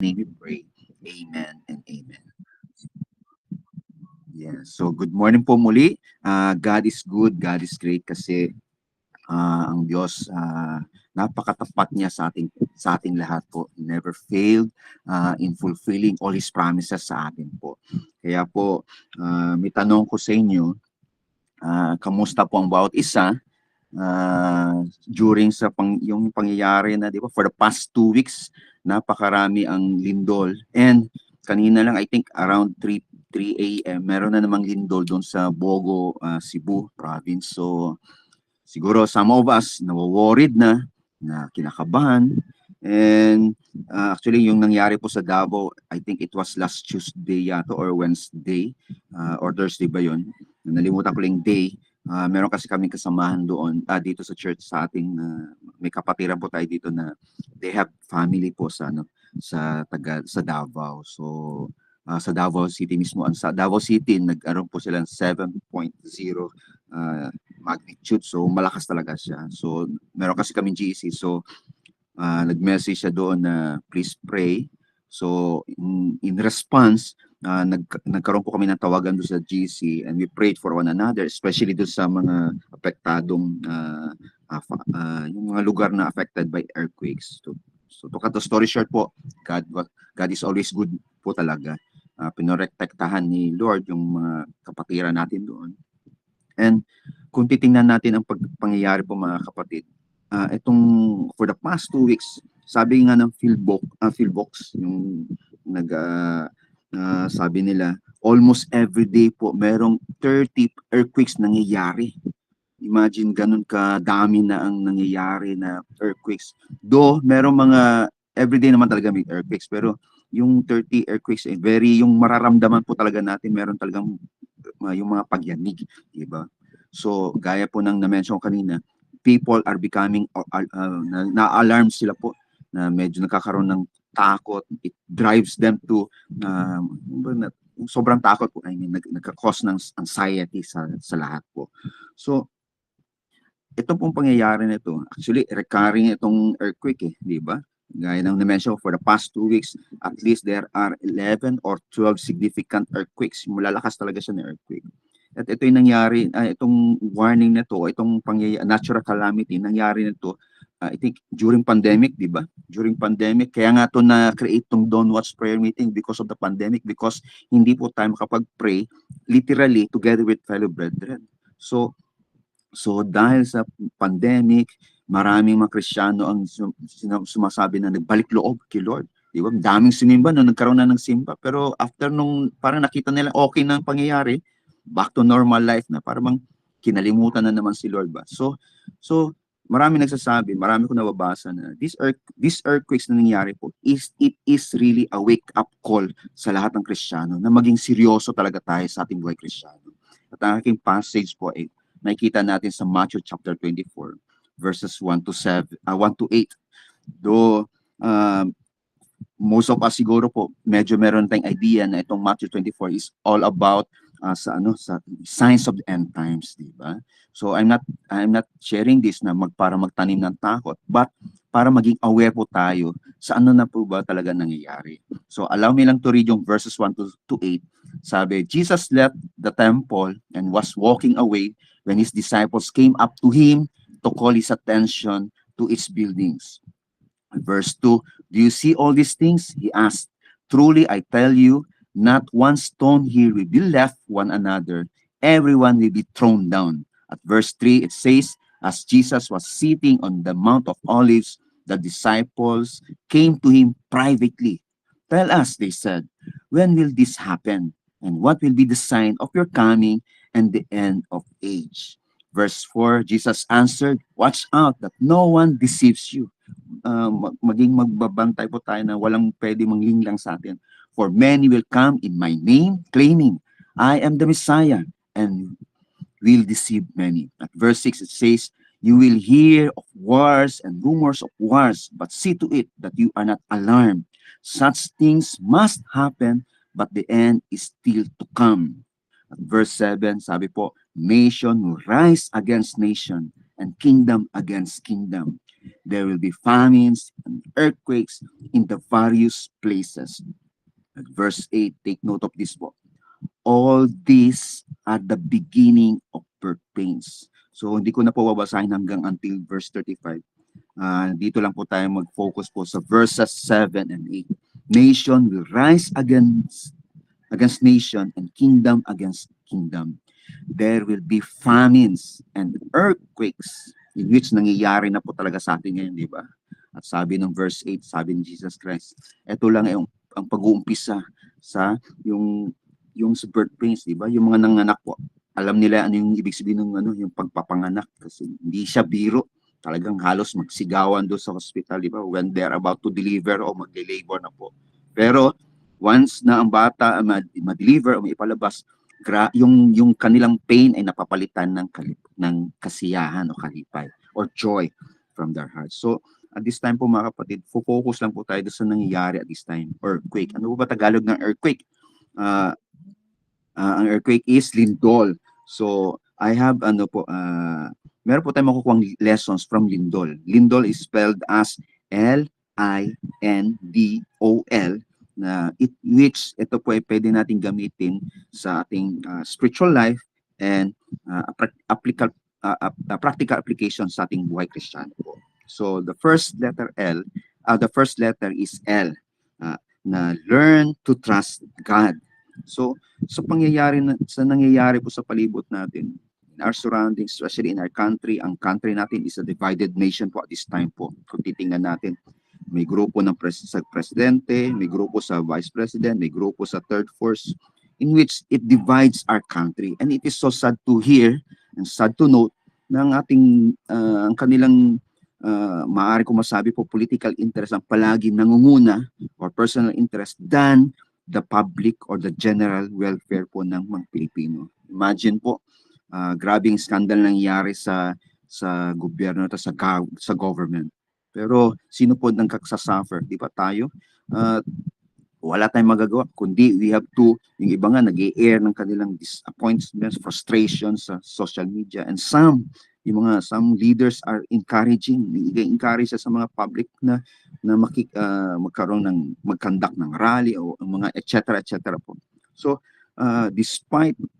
name we pray. Amen and amen. Yeah. So good morning po muli. God is good, God is great kasi ang Diyos napakatapat niya sa ating lahat po. He never failed in fulfilling all his promises sa atin po. Kaya po may tanong ko sa inyo, kamusta po ang bawat isa during yung pangyayari na, di ba, for the past 2 weeks, napakarami ang lindol. And kanina lang, I think around 3 a.m., meron na namang lindol doon sa Bogo, Cebu province. So siguro some of us nawo-worried na kinakabahan. And actually, yung nangyari po sa Davao, I think it was last Tuesday yata or Wednesday or Thursday ba yun? Nalimutan ko lang day. Meron kasi kaming kasamahan doon dito sa church sa ating may kapatiran po tayo dito na they have family po sa Davao. So sa Davao City mismo, sa Davao City nag-aroon po sila ng 7.0 magnitude. So malakas talaga siya. So meron kasi kaming GC. So nag-message siya doon na please pray. So in response, nagkaroon po kami ng tawagan doon sa GC and we prayed for one another, especially doon sa mga apektadong yung mga lugar na affected by earthquakes. So to cut the story short po, God is always good po talaga. Pinorektektahan ni Lord yung mga kapatiran natin doon. And kung titingnan natin ang pangyayari po mga kapatid, itong for the past 2 weeks, sabi nga ng Philbox, yung sabi nila, almost every day po merong 30 earthquakes nangyayari. Imagine ganun kadami na ang nangyayari na earthquakes. Though merong mga everyday naman talaga may earthquakes, pero yung 30 earthquakes, yung mararamdaman po talaga natin, meron talagang yung mga pagyanig, di ba? So, gaya po ng na-mention kanina, people are becoming, na-alarm sila po, na medyo nakakaroon ng takot. It drives them to, sobrang takot po, I mean, nagka-cause ng anxiety sa lahat po. So, ito pong pangyayari nito, actually, recurring itong earthquake, di ba? Gaya ng na-mention for the past 2 weeks, at least there are 11 or 12 significant earthquakes. Malalakas talaga siya na earthquake. At ito yung nangyari, itong warning na to, itong natural calamity, nangyari nito, I think during pandemic, di ba? During pandemic, kaya nga to na-create tong Don't Watch Prayer Meeting because of the pandemic, because hindi po tayo makapag-pray literally together with fellow brethren. So dahil sa pandemic, maraming mga Kristiyano ang sumasabi na nagbalik loob kay Lord. Di ba? Daming sinimba no, nagkaroon na ng simba. Pero after nung parang nakita nila okay na ang pangyayari, back to normal life na, parang kinalimutan na naman si Lord ba. So marami nagsasabi, marami ko nababasa na these earthquakes na nangyayari po, it is really a wake-up call sa lahat ng Kristiyano na maging seryoso talaga tayo sa ating buhay Kristiyano. At ang aking passage po ay nakikita natin sa Matthew chapter 24 verses 1 to 8. Though most of us siguro po medyo meron tayong idea na itong Matthew 24 is all about sa signs of the end times, di ba? So I'm not sharing this na para magtanim ng takot, but para maging aware po tayo sa ano na po ba talaga nangyayari. So allow me lang to read yung verses 1 to 8. Sabi, Jesus left the temple and was walking away when his disciples came up to him to call his attention to its buildings. Verse 2, do you see all these things? He asked. Truly, I tell you, not one stone here will be left one another. Everyone will be thrown down. At verse 3, it says, as Jesus was sitting on the Mount of Olives, the disciples came to him privately. Tell us, they said, when will this happen? And what will be the sign of your coming and the end of age? Verse 4, Jesus answered, watch out that no one deceives you. Maging magbabantay po tayo na walang pwede manglinglang sa atin. For many will come in my name, claiming, I am the Messiah, and will deceive many. At verse 6, it says, you will hear of wars and rumors of wars, but see to it that you are not alarmed. Such things must happen, but the end is still to come. At verse 7, sabi po, nation will rise against nation and kingdom against kingdom. There will be famines and earthquakes in the various places. At verse 8, take note of this po. All these are the beginning of birth pains. So hindi ko na po babasahin hanggang until verse 35. Dito lang po tayo mag-focus po sa verses 7 and 8. Nation will rise against nation and kingdom against kingdom. There will be famines and earthquakes in which nangyayari na po talaga sa atin ngayon, di ba? At sabi ng verse 8, sabi ni Jesus Christ, ito lang ang pag-uumpisa sa yung sa birth pains, di ba? Yung mga nanganak po, alam nila ano yung ibig sabihin ng yung pagpapanganak kasi hindi siya biro. Talagang halos magsigawan doon sa hospital, di ba? When they're about to deliver o mag-labor na po. Pero once na ang bata ma-deliver o maipalabas, yung kanilang pain ay napapalitan ng kasiyahan o kalipay or joy from their hearts. So at this time po mga kapatid, focus lang po tayo sa nangyayari at this time. Earthquake. Ano ba Tagalog ng earthquake? Ang earthquake is lindol. So I have meron po tayong makukuhang lessons from lindol. Lindol is spelled as Lindol, na which ito po ay pwede natin gamitin sa ating spiritual life and practical application sa ating buhay Kristiyano po. So the first letter is L, na learn to trust God. So sa nangyayari po sa palibot natin, in our surroundings, especially in our country, ang country natin is a divided nation po at this time po. Kung titingnan natin, may grupo ng sa presidente, may grupo sa vice president, may grupo sa third force, in which it divides our country. And it is so sad to hear and sad to note na ang kanilang maaari ko masabi po political interest ang palagi nangunguna or personal interest than the public or the general welfare po ng mga Pilipino. Imagine po, grabing scandal nangyari sa gobyerno at sa government. Pero sino po nang kagsasuffer? Di ba tayo? Wala tayong magagawa, kundi we have to, yung iba nga nag-i-air ng kanilang disappointments, frustrations sa social media, and some leaders are encouraging, nag-encourage sa mga public na magkaroon ng mag-conduct ng rally o mga etc. po. So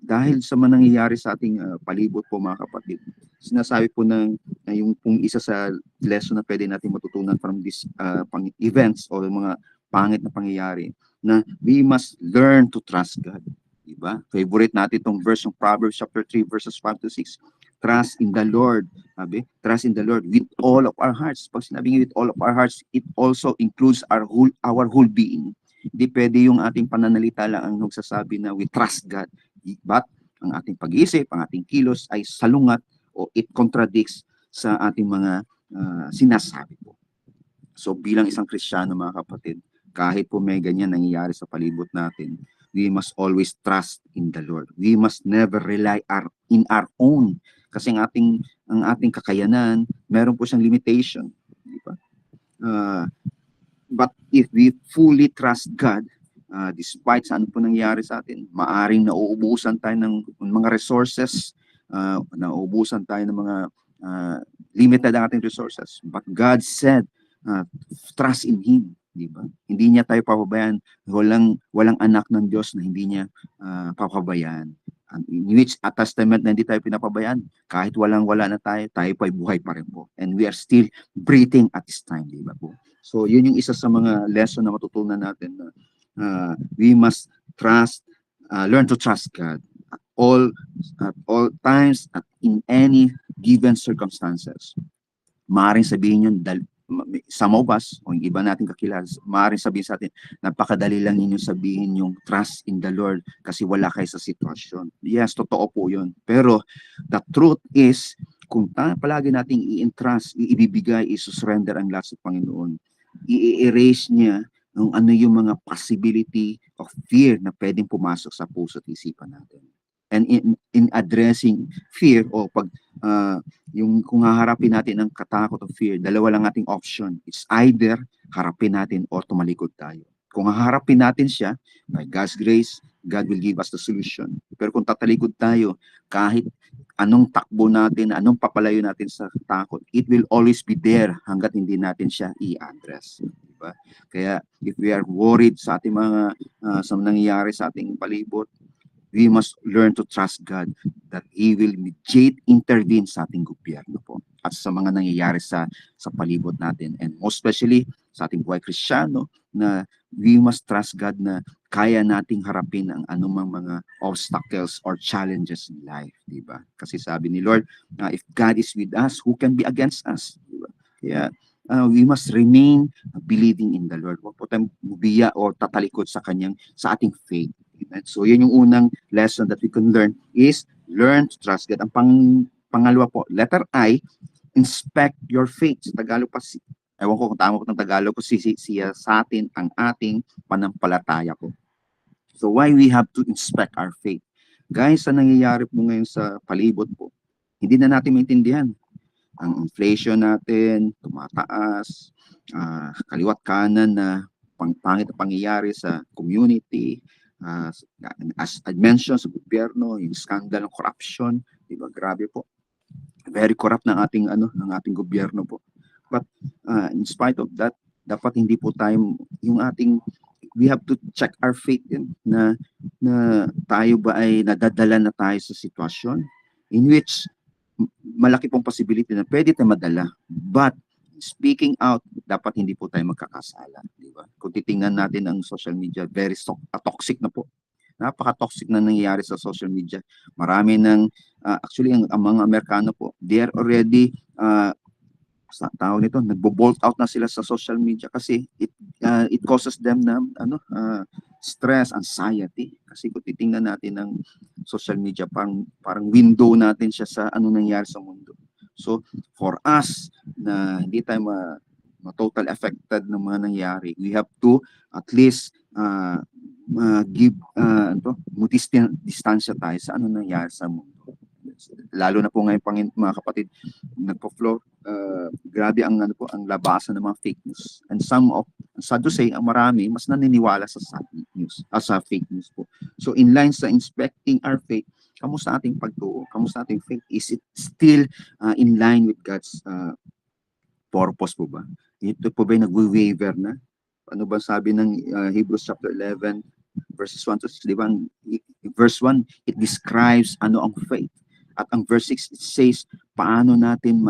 dahil sa nangyayari sa ating palibot po mga kapatid, sinasabi po yung isa sa lesson na pwede natin matutunan from these events o mga pangit na pangyayari, na we must learn to trust God. Diba? Favorite natin itong verse ng Proverbs chapter 3 verses 5 to 6. Trust in the Lord. Sabi, trust in the Lord with all of our hearts. Pag sinabing with all of our hearts, it also includes our whole being. Hindi pwede yung ating pananalita lang ang nagsasabi na we trust God. But ang ating pag-iisip, ang ating kilos ay salungat o it contradicts sa ating mga sinasabi po. So bilang isang Kristiyano mga kapatid, kahit po may ganyan nangyayari sa palibot natin, we must always trust in the Lord. We must never rely in our own. Kasi ang ating kakayanan, meron po siyang limitation. Di ba? But if we fully trust God, despite sa ano po nangyayari sa atin, maaring nauubusan tayo ng mga resources, nauubusan tayo ng mga limited ang ating resources. But God said, trust in Him. Diba? Hindi niya tayo papabayaan. Walang anak ng Diyos na hindi niya papabayaan. In which a testament na hindi tayo pinapabayaan. Kahit wala na tayo pa ay buhay pa rin po. And we are still breathing at this time. Diba po? So yun yung isa sa mga lesson na matutunan natin na we must learn to trust God at all times at in any given circumstances. Maaaring sabihin yun, some of us, o yung iba natin kakilala, maaaring sabihin sa atin, napakadali lang ninyo sabihin yung trust in the Lord kasi wala kayo sa sitwasyon. Yes, totoo po yun. Pero the truth is, kung palagi nating i-entrust, ibibigay, i-surrender ang lahat sa Panginoon, i-erase niya kung ano yung mga possibility of fear na pwedeng pumasok sa puso at isipan natin. And in addressing fear o yung kung haharapin natin ang katakot o fear, dalawa lang ating option. It's either harapin natin o tumalikod tayo. Kung haharapin natin siya, by God's grace, God will give us the solution. Pero kung tatalikod tayo, kahit anong takbo natin, anong papalayo natin sa takot, it will always be there hanggat hindi natin siya i-address. Diba? Kaya if we are worried sa ating mga sa nangyayari sa ating palibot, we must learn to trust God that He will mediate, intervene sa ating gobyerno po at sa mga nangyayari sa palibot natin. And most especially sa ating buhay Kristiyano, na we must trust God na kaya nating harapin ang anumang mga obstacles or challenges in life, di ba? Kasi sabi ni Lord, if God is with us, who can be against us? Di ba? Kaya we must remain believing in the Lord. Huwag po tayong bubiya o tatalikod sa sa ating faith. Amen? So yun yung unang lesson that we can learn is learn to trust God. Ang pangalawa po, letter I, inspect your faith. Sa Tagalog pa, ewan ko kung tama po ng Tagalog ko, siya sa atin ang ating panampalataya po. So why we have to inspect our faith? Guys, sa nangyayari po ngayon sa palibot po, hindi na natin maintindihan. Ang inflation natin, tumataas, kaliwat kanan na pangit na pangyayari sa community, as I mentioned, sa gobyerno, yung scandal ng corruption, di ba? Grabe po. Very corrupt ng ating gobyerno po. But in spite of that, dapat hindi po tayo we have to check our faith din na tayo ba ay nadadala na tayo sa sitwasyon in which malaki pong possibility na pwede tayo madala. But speaking out, dapat hindi po tayo magkakasala, di ba? Kung titingnan natin ang social media, very toxic na po. Napaka-toxic na nangyayari sa social media. Marami ng, actually, ang mga Amerikano po, they are already, sa tawag nito, nagbo-bolt out na sila sa social media kasi it causes them na, stress, anxiety. Kasi kung titingnan natin ang social media, parang window natin siya sa ano nangyayari sa mundo. So, for us, na hindi tayo ma-total affected ng mga nangyayari, we have to at least give distansya tayo sa ano nangyayari sa mundo. Lalo na po ngayon, mga kapatid, nagpo-flow, grabe ang labasan ng mga fake news. And sad to say, ang marami, mas naniniwala sa fake news po. So, in line sa inspecting our faith, kamusta ating pagtuo? Kamusta ating faith? Is it still in line with God's purpose po ba? Ito po ba yung nag-waver na? Ano ba sabi ng Hebrews chapter 11, verses 1 to 6, di ba? Verse 1, it describes ano ang faith. At ang verse 6, it says, paano natin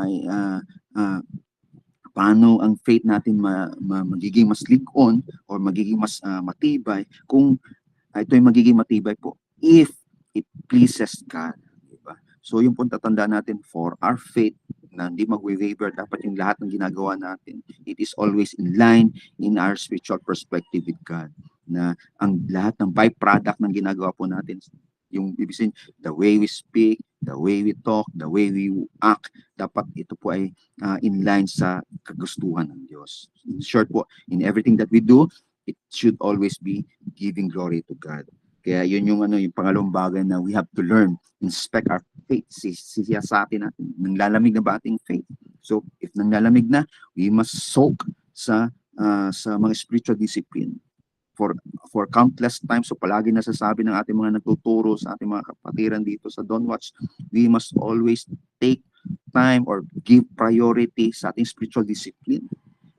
paano ang faith natin magiging mas ligon or magiging mas matibay kung ito ay magiging matibay po if it pleases God. Diba? So yung pong tatandaan natin for our faith na hindi mag-waver, dapat yung lahat ng ginagawa natin, it is always in line in our spiritual perspective with God. Na ang lahat ng byproduct ng ginagawa po natin, yung ibig sabihin, the way we speak, the way we talk, the way we act, dapat ito po ay in line sa kagustuhan ng Diyos. In short po, in everything that we do, it should always be giving glory to God. Kaya yun yung pangalawang bagay na we have to learn, inspect our faith. Siya sa atin natin, nanglalamig na ba ating faith? So, if nanglalamig na, we must soak sa mga spiritual discipline. For countless times, so palagi nasasabi ng ating mga nagtuturo sa ating mga kapatiran dito sa Don't Watch, we must always take time or give priority sa ating spiritual discipline.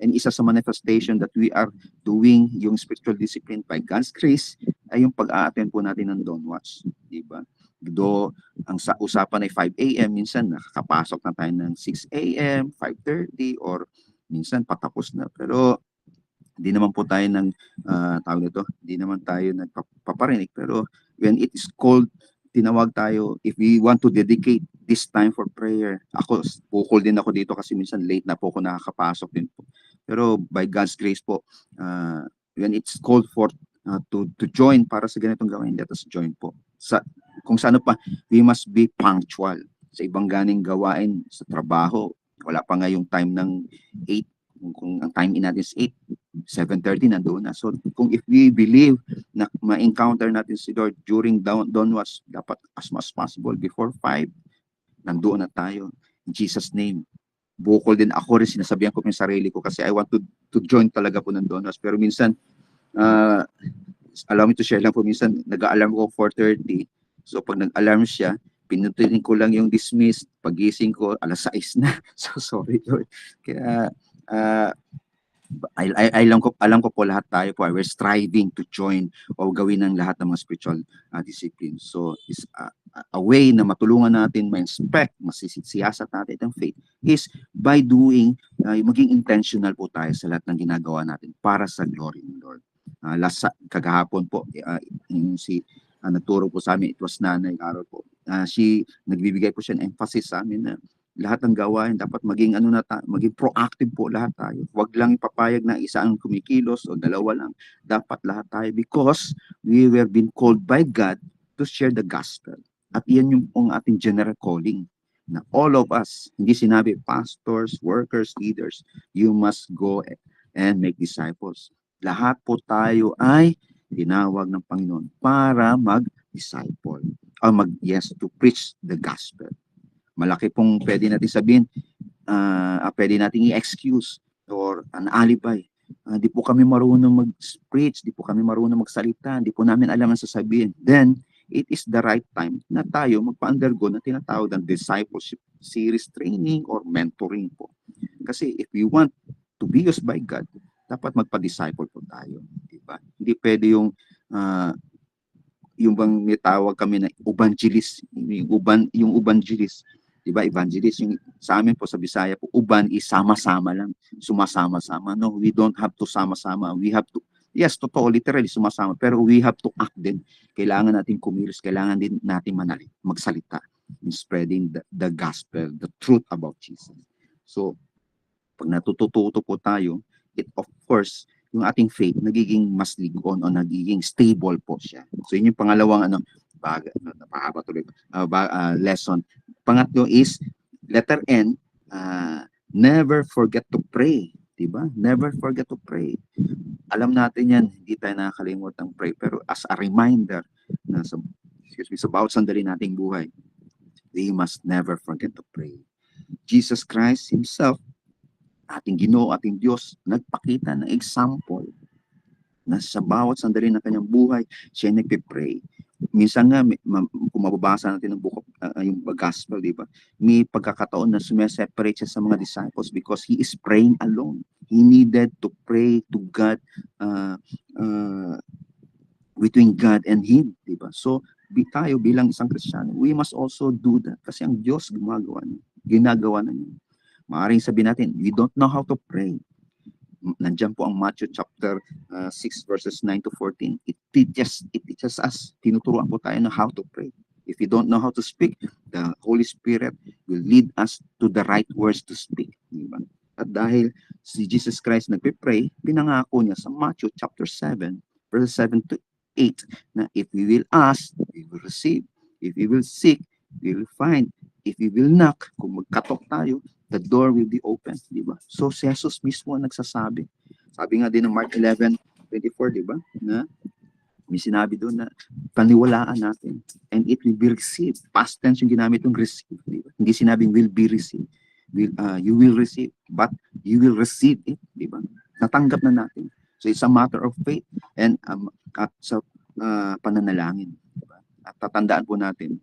And isa sa manifestation that we are doing yung spiritual discipline by God's grace ay yung pag-a-attend po natin ng Don't Watch. Diba? Do ang usapan ay 5 a.m., minsan nakakapasok na tayo ng 6 a.m., 5:30, or minsan patapos na. Pero hindi naman po tayo tawag nito, hindi naman tayo nagpaparinig. Pero when it is called, tinawag tayo, if we want to dedicate this time for prayer, bukol din ako dito kasi minsan late na po ako nakakapasok din po. Pero by God's grace po, when it's called for to join para sa ganitong gawain, let us join po. Kung saan pa, we must be punctual. Sa ibang ganing gawain, sa trabaho, wala pa nga yung time ng 8, kung ang time in natin is 8, 7:30 nandoon na. So kung if we believe na ma-encounter natin si Lord during Don't Watch, dapat as much as possible before 5, nandoon na tayo. In Jesus' name. Bukol din ako rin, sinasabihan ko yung sarili ko kasi I want to join talaga po ng Don't Watch. Pero minsan, allow me to share lang po, minsan nag-a-alarm ko 4:30. So pag nag-alarm siya, pinutuin ko lang yung dismiss, pagising ko, 6:00 na. So, sorry Lord. Kaya, alam ko po lahat tayo po, we're striving to join o gawin ng lahat ng mga spiritual disciplines. So, is a way na matulungan natin ma-inspect, masisiyasat natin ang faith is by doing, maging intentional po tayo sa lahat ng ginagawa natin para sa glory ng Lord. Kagahapon po, yung nagturo po sa amin, it was Nanay Carol po. Nagbibigay po siya ng emphasis sa amin na lahat ng gawain dapat maging maging proactive po lahat tayo. Huwag lang ipapayag na isa ang kumikilos o dalawa lang. Dapat lahat tayo because we were been called by God to share the gospel. At iyan yung ating general calling na all of us, hindi sinabi pastors, workers, leaders, you must go and make disciples. Lahat po tayo ay tinawag ng Panginoon para mag-disciple o to preach the gospel. Malaki pong pwede natin sabihin, pwede natin i-excuse or an alibi. Di po kami marunong mag-preach, di po kami marunong magsalita, di po namin alam ang sasabihin. Then, it is the right time na tayo magpa-undergo na tinatawag ng discipleship series training or mentoring po. Kasi if we want to be used by God, dapat magpa-disciple po tayo. Diba? Hindi pwede yung bang nitawag kami na evangelist, yung evangelist. Diba, evangelist, yung sa amin po sa Bisaya po, uban is sama-sama lang, sumasama-sama. No, we don't have to sama-sama. We have to, yes, totoo, literally sumasama, pero we have to act din. Kailangan natin kumilos, kailangan din natin magsalita in spreading the gospel, the truth about Jesus. So, pag natututo po tayo, it of course, yung ating faith nagiging mas ligon o nagiging stable po siya. So, yun yung pangalawang lesson. Pangatlo is, letter N, never forget to pray. Diba? Never forget to pray. Alam natin yan, hindi tayo nakakalimutan pray. Pero as a reminder, sa bawat sandali nating buhay, we must never forget to pray. Jesus Christ Himself, ating Ginoo, ating Diyos, nagpakita ng example na sa bawat sandali ng kanyang buhay, siya nagpipray. Minsan nga, kung mababasa natin ang book of, yung gospel, di ba? May pagkakataon na sumiseparate siya sa mga disciples because he is praying alone. He needed to pray to God, between God and him, di ba? So, tayo bilang isang Kristiyano, we must also do that kasi ang Diyos ginagawa na niya. Maaaring sabihin natin, we don't know how to pray. Nandiyan po ang Matthew chapter 6 verses 9 to 14. It teaches us, tinuturuan po tayo na how to pray. If you don't know how to speak, the Holy Spirit will lead us to the right words to speak. Diba? At dahil si Jesus Christ nagpe-pray, pinangako niya sa Matthew chapter 7 verses 7 to 8 na if we will ask, we will receive. If we will seek, we will find. If we will knock, kung magkatok tayo, the door will be open, di ba? So, si Jesus mismo ang nagsasabi. Sabi nga din ng Mark 11:24, di ba? Na may sinabi doon na paniwalaan natin and it will be received. Past tense yung ginamit yung receive, di ba? Hindi sinabing will be received. You will receive, but you will receive it, di ba? Natanggap na natin. So, it's a matter of faith and at sa pananalangin. Diba? At tatandaan po natin,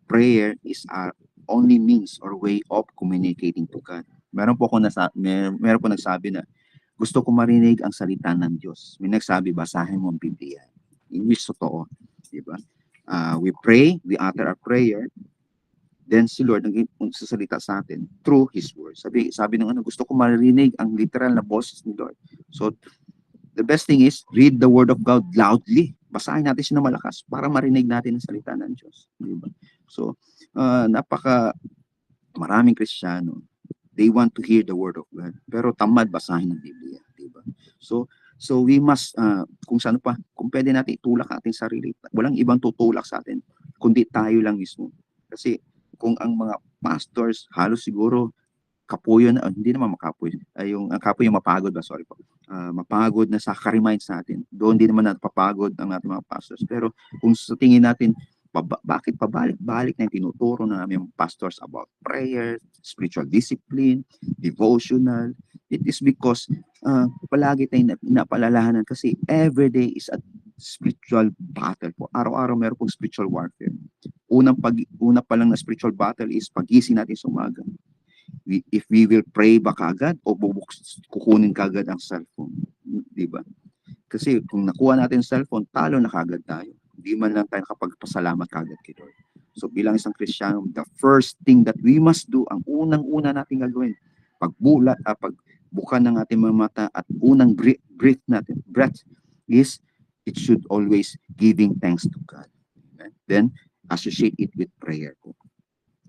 prayer is our only means or way of communicating to God. Meron po nagsabi na gusto ko marinig ang salita ng Diyos. May nagsabi, basahin mo ang Biblia. In which totoo. Diba? We pray, we utter our prayer, then si Lord nagsasalita sa atin through His Word. Sabi ng gusto ko marinig ang literal na boses ni Lord. So, the best thing is, read the Word of God loudly. Basahin natin siya na malakas para marinig natin ang salita ng Diyos. Diba? So, maraming Kristiyano, they want to hear the Word of God. Pero tamad basahin ng Biblia. Diba? So we must, kung pwede natin itulak ating sarili, walang ibang tutulak sa atin, kundi tayo lang mismo. Kasi kung ang mga pastors, halos siguro, kapuyo na, hindi naman makapuyo, yung kapuyo mapagod ba, sorry po, mapagod na sa ka-remind sa atin. Doon din naman napapagod ang ating mga pastors. Pero kung sa tingin natin, bakit pabalik-balik na yung tinuturo na namin pastors about prayer, spiritual discipline, devotional, it is because palagi tayong napalalahanan kasi every day is a spiritual battle po. Araw-araw meron pong spiritual warfare. una pa lang na spiritual battle is pagising natin sa umaga. If we will pray ba kaagad o kukunin kaagad ang cellphone, di ba? Kasi kung nakuha natin ang cellphone, talo na kaagad tayo. Hindi man lang tayo nakapagpasalamat kaagad kay Lord. So bilang isang Kristiyano, the first thing that we must do, ang unang-una natin gagawin, pagbuka ng ating mga mata at unang breath is, it should always giving thanks to God. Okay? Then, associate it with prayer.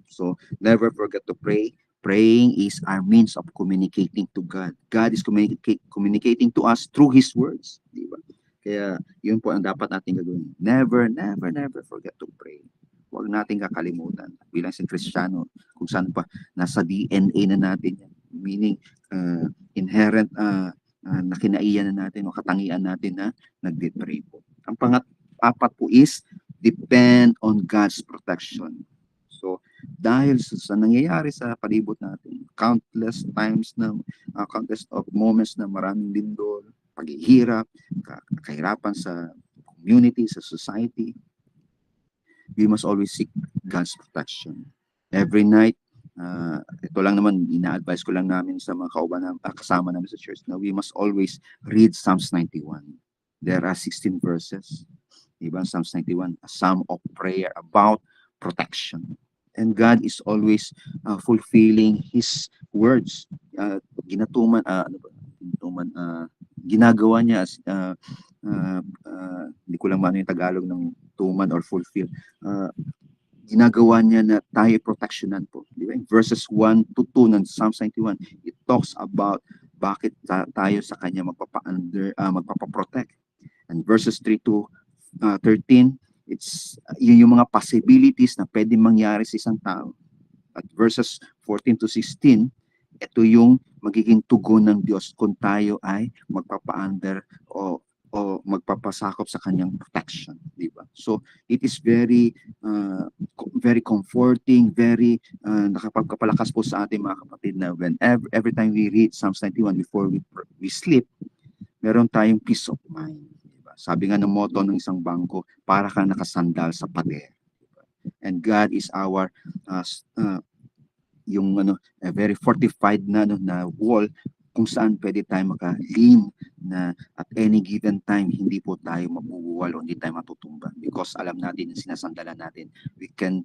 So, never forget to pray. Praying is our means of communicating to God. God is communicating to us through His words. Di ba? Kaya, yun po ang dapat natin gagawin. Never, never, never forget to pray. Huwag natin kakalimutan. Bilang isang Kristiyano, kung saan pa, nasa DNA na natin yan. Meaning, inherent na kinaiyan na natin o katangian natin na nagde-pray po. Ang pang-apat po is, depend on God's protection. So, dahil sa nangyayari sa palibot natin, countless of moments na maraming lindol, paghihirap, kahirapan sa community, sa society, we must always seek God's protection. Every night, ito lang naman, ina-advise ko lang namin sa mga kasama namin sa church na we must always read Psalms 91. There are 16 verses. Diba? Psalms 91, a psalm of prayer about protection. And God is always fulfilling His words. Ginagawa niya, hindi ko lang maano yung Tagalog ng tuman or fulfill. Ginagawa niya na tayo protectionan po. Diba? In verses 1 to 2 ng Psalms 91, it talks about bakit tayo sa Kanya magpapaprotect. And verses 3 to 13, it's yung mga possibilities na pwede mangyari sa isang tao. At verses 14 to 16, ito yung magiging tugon ng Diyos kung tayo ay magpapa-under o magpapasakop sa kanyang protection, di ba? So it is very comforting, very nakapagpapalakas po sa ating mga kapatid na every time we read Psalms 91 before we sleep, meron tayong peace of mind. Sabi nga ng motto ng isang bangko, para kang nakasandal sa pader. And God is our a very fortified na wall kung saan pwede tayo maka-lean na at any given time hindi po tayo mabubuwal o hindi tayo matutumba because alam natin yung sinasandalan natin, we can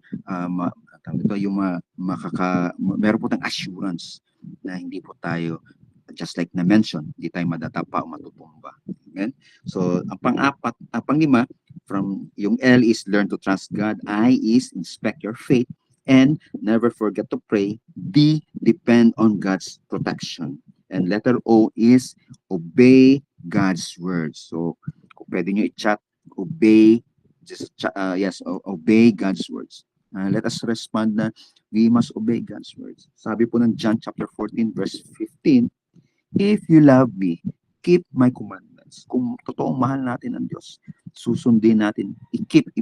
meron po tayong assurance na hindi po tayo, just like na mention, hindi tayo madatapa o matutumba. Amen? So, ang panglima, from yung L is learn to trust God, I is inspect your faith, and never forget to pray, D, depend on God's protection. And letter O is obey God's words. So, kung pwede nyo i-chat, obey God's words. Let us respond na we must obey God's words. Sabi po ng John chapter 14 verse 15, if you love me, keep my commandments. Kung totoong mahal natin ang Diyos, susundin natin, i-keep,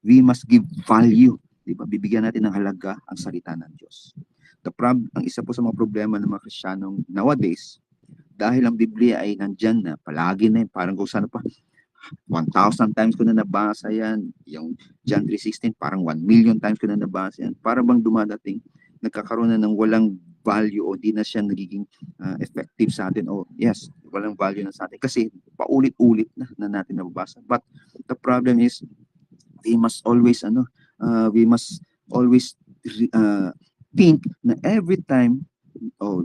we must give value. Diba? Bibigyan natin ng halaga ang salita ng Diyos. Ang isa po sa mga problema ng mga Kristiyanong nowadays, dahil ang Biblia ay nandyan na, palagi na yun, parang kung saan pa, 1,000 times ko na nabasa yan, yung John 3:16, parang 1 million times ko na nabasa yan, para bang dumadating, nagkakaroon na ng walang value o di na siya nagiging effective sa atin o yes, walang value na sa atin kasi paulit-ulit na natin nababasa. But the problem is we must always think na every time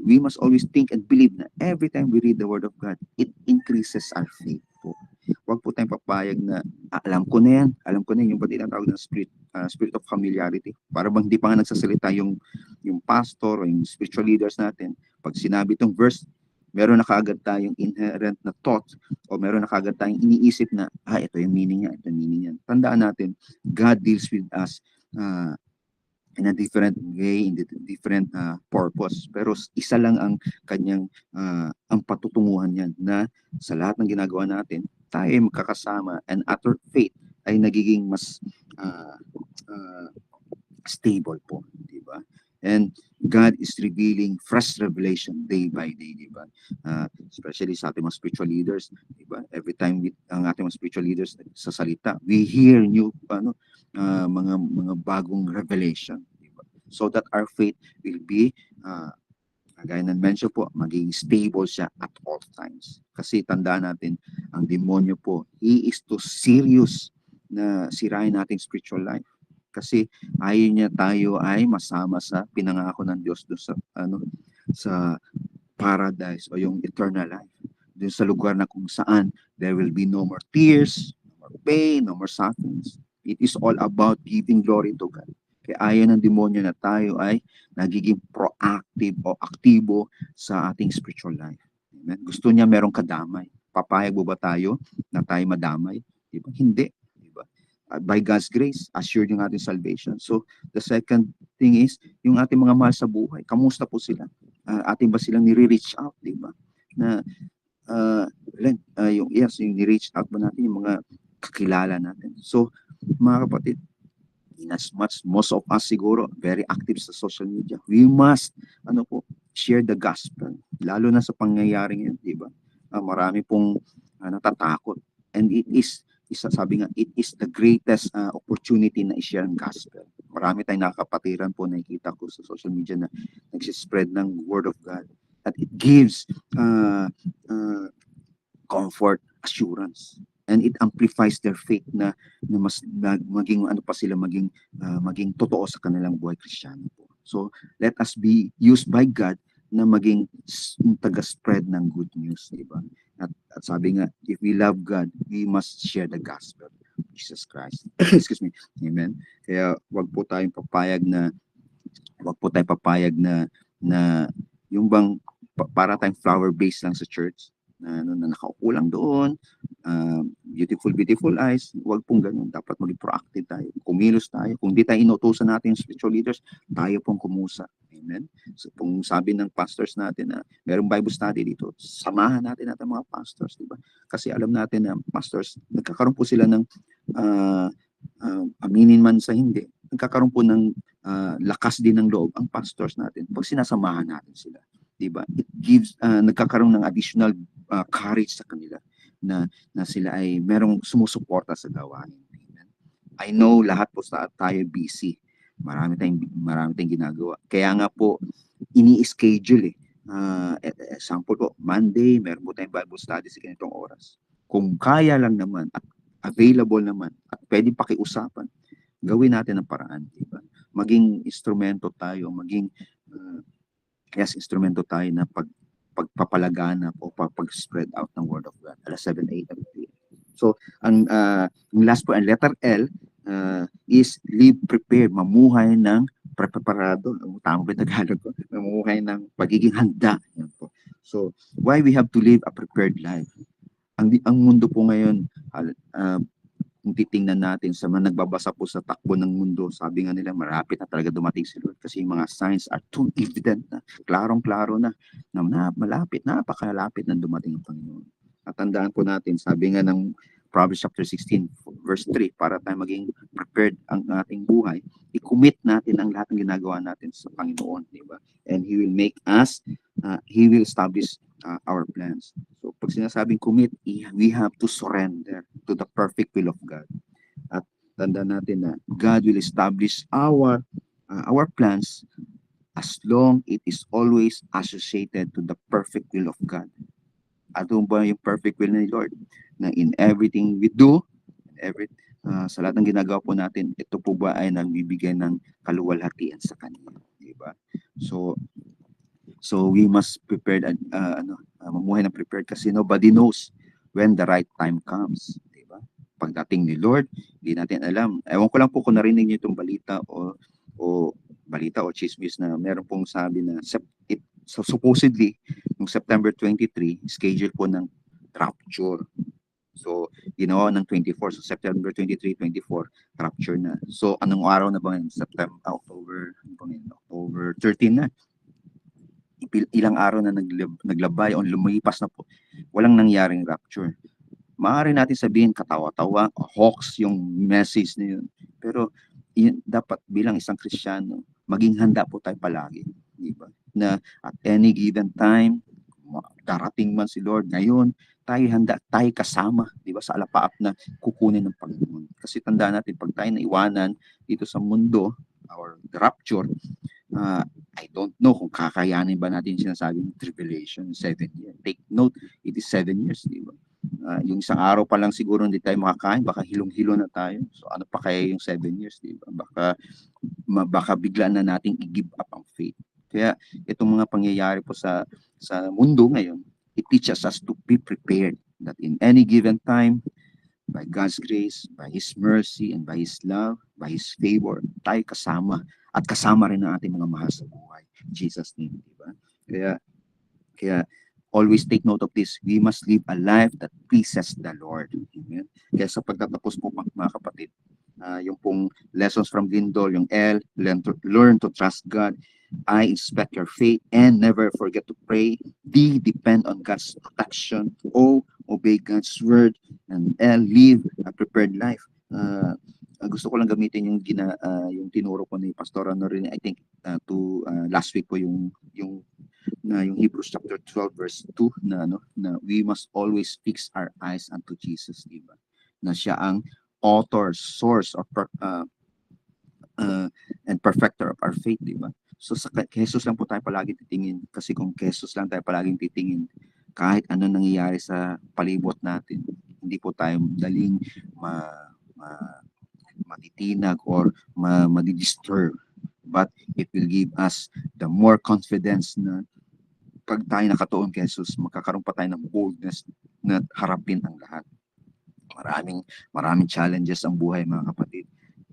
we must always think and believe na every time we read the Word of God, it increases our faith po. Huwag po tayong papayag na alam ko na yan, yung ba tinatawag ng spirit of familiarity. Para bang hindi pa nga nagsasalita yung pastor o yung spiritual leaders natin. Pag sinabi itong verse, meron na kaagad tayong inherent na thought o meron na kaagad tayong iniisip na, ito yung meaning niya, ito yung meaning niya. Tandaan natin, God deals with us in a different way, in a different purpose. Pero isa lang ang kanyang ang patutunguhan niyan na sa lahat ng ginagawa natin, tayo ay magkakasama and our faith ay nagiging mas stable po, di ba? And God is revealing fresh revelation day by day, di ba? Especially sa ating mga spiritual leaders, di ba? Every time ang ating mga spiritual leaders sa salita, we hear new mga bagong revelation, di ba? So that our faith will be gaya ng mention po, maging stable siya at all times. Kasi tandaan natin, ang demonyo po, he is too serious na sirain nating spiritual life. Kasi ayaw niya tayo ay masama sa pinangako ng Diyos doon sa paradise o yung eternal life. Doon sa lugar na kung saan there will be no more tears, no more pain, no more sufferings. It is all about giving glory to God. Kaya ayaw ng demonyo na tayo ay nagiging proactive o aktibo sa ating spiritual life. Amen? Gusto niya merong kadamay. Papayag mo ba tayo na tayo madamay? Diba? Hindi. Diba? By God's grace, assured yung ating salvation. So, the second thing is, yung ating mga mahal sa buhay, kamusta po sila? Ating ba silang nire-reach out? Diba? Na, yung ni-reach out ba natin yung mga kakilala natin? So, mga kapatid, in as much, most of us siguro, very active sa social media. We must, share the gospel. Lalo na sa pangyayaring yun, di ba? Marami pong natatakot. And it is, sabi nga, it is the greatest opportunity na i-share ang gospel. Marami tayong nakakapatiran po, nakikita ko sa social media na nagsispread ng word of God. At it gives comfort, assurance. And it amplifies their faith na mas maging maging totoo sa kanilang buhay Kristiyano po. So let us be used by God na maging taga-spread ng good news, di ba? At sabi nga, if we love God, we must share the gospel of Jesus Christ. Excuse me. Amen. Kaya wag po tayong papayag na yung bang para tayong flower base lang sa church na nakaupo lang doon, beautiful eyes, wag pong ganun. Dapat maging proactive tayo, kumilos tayo. Kung di tayo inutusan natin yung spiritual leaders, tayo pong kumusa. Amen? So, kung sabi ng pastors natin na merong Bible study dito, samahan natin mga pastors, di ba? Kasi alam natin na pastors, nagkakaroon po sila ng aminin man sa hindi, nagkakaroon po ng lakas din ng loob ang pastors natin pag sinasamahan natin sila. Diba? It gives, nagkakaroon ng additional courage sa kanila na sila ay merong sumusuporta sa gawain. I know lahat po tayo busy. Marami tayong ginagawa. Kaya nga po, ini-schedule example po, Monday, meron po tayong Bible study sa ganitong oras. Kung kaya lang naman at available naman at pwedeng pakiusapan, gawin natin ang paraan. Diba? Maging instrumento tayo, maging instrumento tayo na pagpapalaganap o pag-spread out ng Word of God. Alas 7, 8, and 3. So, ang last po, ang letter L is live prepared, mamuhay ng preparado. Tama ba yung Tagalog ko? Mamuhay ng pagiging handa. Yan po. So, why we have to live a prepared life? Ang mundo po ngayon, kung titingnan natin sa mga nagbabasa po sa takbo ng mundo, sabi nga nila marapit na talaga dumating si Lord kasi yung mga signs are too evident na, klarong-klaro na malapit, napakalapit na dumating ang Panginoon. At tandaan po natin, sabi nga ng Proverbs chapter 16, verse 3, para tayo maging prepared ang ating buhay, i-commit natin ang lahat ng ginagawa natin sa Panginoon, di ba? And He will make us, He will establish our plans. So pag sinasabing commit, we have to surrender to the perfect will of God. At tandaan natin na God will establish our plans as long it is always associated to the perfect will of God. At ba yung perfect will ni Lord? Na in everything we do, sa lahat ng ginagawa po natin, ito po ba ay nagbibigay ng kaluwalhatian sa Kanya? Diba? So we must prepare mamuhay ng prepared kasi nobody knows when the right time comes, di ba? Pagdating ni Lord, hindi natin alam. Ewan ko lang po kung narinig niyo itong balita o chismis na meron pong sabi na so supposedly yung September 23 schedule po ng rapture. So ginawa ng 24, so September 23, 24 rapture na. So anong araw na ba ngayon? October 13 na. Ilang araw na naglabay o lumipas na po, walang nangyaring rapture. Maaari natin sabihin katawa-tawa, hoax yung message na yun. Pero dapat bilang isang Kristiyano, maging handa po tayo palagi, di ba? Na at any given time, darating man si Lord ngayon, tayo handa, tayo kasama, di ba, sa alapaap na kukunin ng Panginoon. Kasi tandaan natin, pag tayo naiwanan dito sa mundo, or the rapture, I don't know kung kakayanin ba natin yung sinasabing tribulation, 7 years. Take note, it is 7 years, di ba? Yung isang araw pa lang siguro hindi tayo makakain, baka hilong-hilo na tayo. So ano pa kaya yung 7 years, di ba? Baka bigla na nating i-give up ang faith. Kaya itong mga pangyayari po sa mundo ngayon, it teaches us to be prepared that in any given time, by God's grace, by His mercy, and by His love, by His favor, tayo kasama. At kasama rin ang ating mga mahal sa buhay. In Jesus' name, di ba? Kaya always take note of this. We must live a life that pleases the Lord. Amen? Kaya sa pagtatapos po, mga kapatid, yung pong lessons from Lindol, yung L, learn to trust God. I, inspect your faith, and never forget to pray. D, depend on God's protection. O, obey God's word. And L, live a prepared life. Gusto ko lang gamitin yung tinuro ko ni Pastor rin, I think last week po yung Hebrews chapter 12 verse 2 na we must always fix our eyes unto Jesus, diba? Na siya ang author, source of and perfecter of our faith, diba? So sa Jesus lang po tayo palagi titingin, kasi kung Jesus lang tayo palaging titingin, kahit ano nangyayari sa palibot natin, hindi po tayo daling matitinag or madidisturb, but it will give us the more confidence na pag tayo nakatuon kay Jesus, magkakaroon pa tayo ng boldness na harapin ang lahat. Maraming challenges ang buhay, mga kapatid,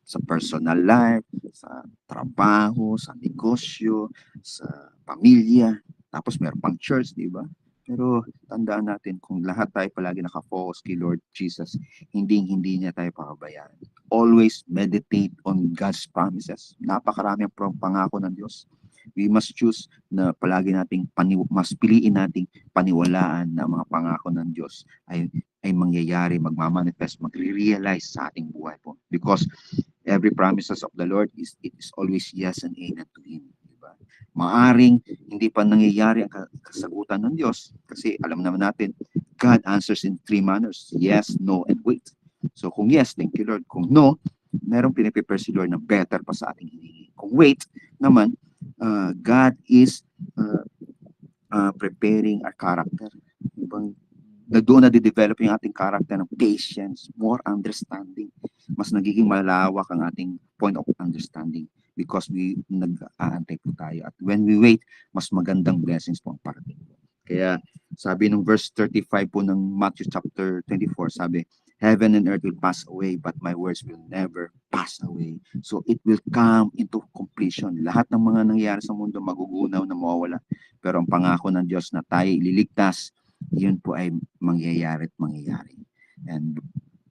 sa personal life, sa trabaho, sa negosyo, sa pamilya, tapos meron pang church, di ba? Pero tandaan natin, kung lahat tayo palagi nakafocus kay Lord Jesus, hindi niya tayo pababayaan. Always meditate on God's promises. Napakarami ang pangako ng Diyos. We must choose na palagi nating mas piliin nating paniwalaan na mga pangako ng Diyos ay mangyayari, magmamanifest, magre-realize sa ating buhay po. Because every promises of the Lord it is always yes and amen to Him. Maaring hindi pa nangyayari ang kasagutan ng Diyos kasi alam naman natin, God answers in 3 manners. Yes, no, and wait. So kung yes, thank you Lord. Kung no, merong piniprepare si Lord na better pa sa ating hinihingi. Kung wait naman, God is preparing our character. Doon na de-develop yung ating character ng patience, more understanding. Mas nagiging malawak ang ating point of understanding. Because nag-aantay po tayo. At when we wait, mas magandang blessings po ang parating. Kaya sabi ng verse 35 po ng Matthew chapter 24, sabi, heaven and earth will pass away, but my words will never pass away. So it will come into completion. Lahat ng mga nangyayari sa mundo magugunaw na mawawala. Pero ang pangako ng Diyos na tayo ililigtas, yun po ay mangyayari at mangyayari. And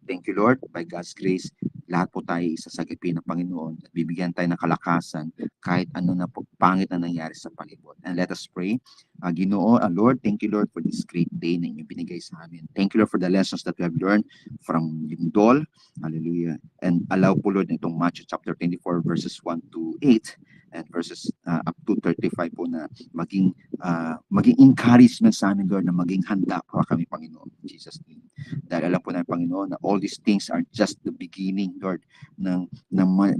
thank you Lord, by God's grace, lahat po tayo isasagipin ng Panginoon at bibigyan tayo ng kalakasan kahit ano na po pangit na nangyari sa palibot. And let us pray. Ginoo, Lord, thank you Lord for this great day na inyong binigay sa amin. Thank you Lord for the lessons that we have learned from Lindol. Hallelujah. And allow po Lord itong Matthew chapter 24 verses 1 to 8 and verses up to 35 po na maging encouragement sa amin Lord na maging handa po kami Panginoon. In Jesus' name. Dahil alam po na Panginoon na all these things are just the beginning Lord ng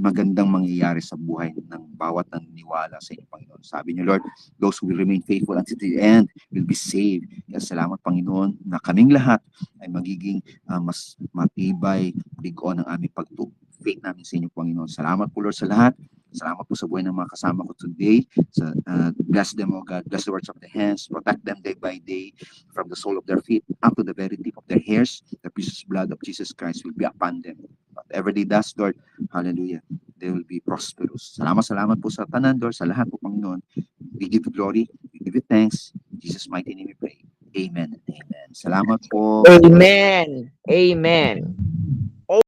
magandang mangyayari sa buhay ng bawat naniniwala sa inyo Panginoon. Sabi niyo Lord, those who will remain faithful until the end will be saved. Kaya salamat Panginoon na kaming lahat ay magiging mas matibay, bigoon ang aming faith namin sa inyo Panginoon. Salamat po Lord sa lahat. Salamat po sa buhay ng mga kasama ko today. Bless them, O God. Bless the works of their hands. Protect them day by day from the sole of their feet up to the very tip of their hairs. The precious blood of Jesus Christ will be upon them. Whatever they does, Lord, hallelujah, they will be prosperous. Salamat po sa tanan, Lord, sa lahat po, Panginoon. We give you glory. We give you thanks. In Jesus' mighty name we pray. Amen and amen. Salamat po. Amen. Amen.